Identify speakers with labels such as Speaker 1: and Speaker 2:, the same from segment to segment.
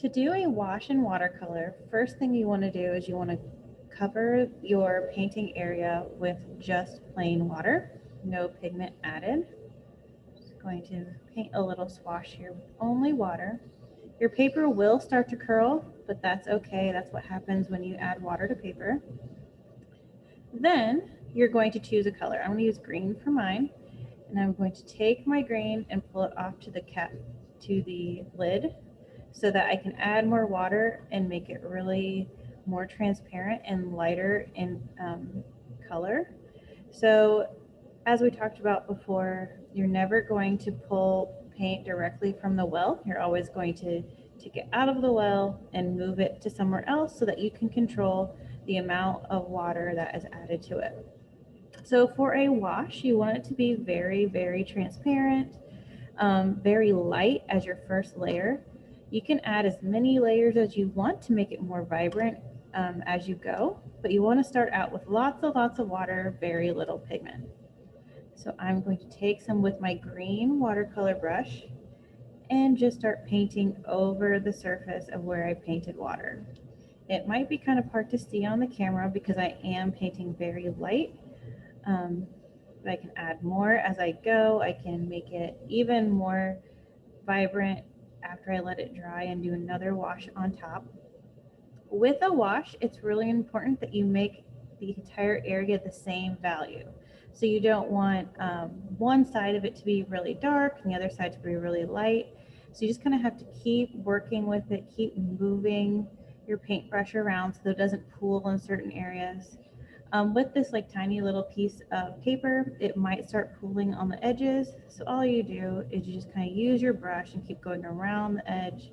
Speaker 1: To do a wash in watercolor, first thing you want to do is you want to cover your painting area with just plain water, no pigment added. Just going to paint a little swash here with only water. Your paper will start to curl, but that's okay. That's what happens when you add water to paper. Then you're going to choose a color. I'm going to use green for mine, and I'm going to take my green and pull it off to the cap, to the lid, so that I can add more water and make it really more transparent and lighter in color. So as we talked about before, you're never going to pull paint directly from the well. You're always going to take it out of the well and move it to somewhere else so that you can control the amount of water that is added to it. So for a wash, you want it to be very, very transparent, very light as your first layer. You can add as many layers as you want to make it more vibrant as you go, but you want to start out with lots of water, very little pigment. So I'm going to take some with my green watercolor brush and just start painting over the surface of where I painted water. It might be kind of hard to see on the camera because I am painting very light, but I can add more as I go. I can make it even more vibrant after I let it dry and do another wash on top. With a wash, it's really important that you make the entire area the same value. So you don't want one side of it to be really dark and the other side to be really light. So you just kind of have to keep working with it, keep moving your paintbrush around so that it doesn't pool in certain areas. With this like tiny little piece of paper, it might start pooling on the edges. So all you do is you just kind of use your brush and keep going around the edge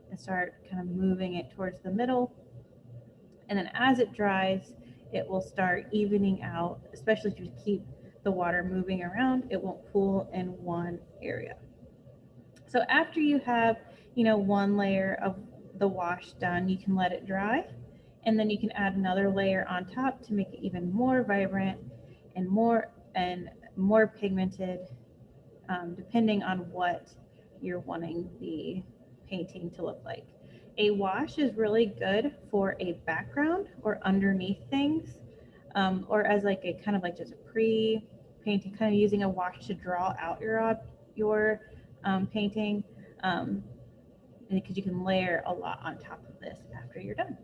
Speaker 1: and start kind of moving it towards the middle. And then as it dries, it will start evening out, especially if you keep the water moving around, it won't pool in one area. So after you have, one layer of the wash done, you can let it dry. And then you can add another layer on top to make it even more vibrant and more pigmented, depending on what you're wanting the painting to look like. A wash is really good for a background or underneath things, or as like a kind of like just a pre-painting, kind of using a wash to draw out your painting, because you can layer a lot on top of this after you're done.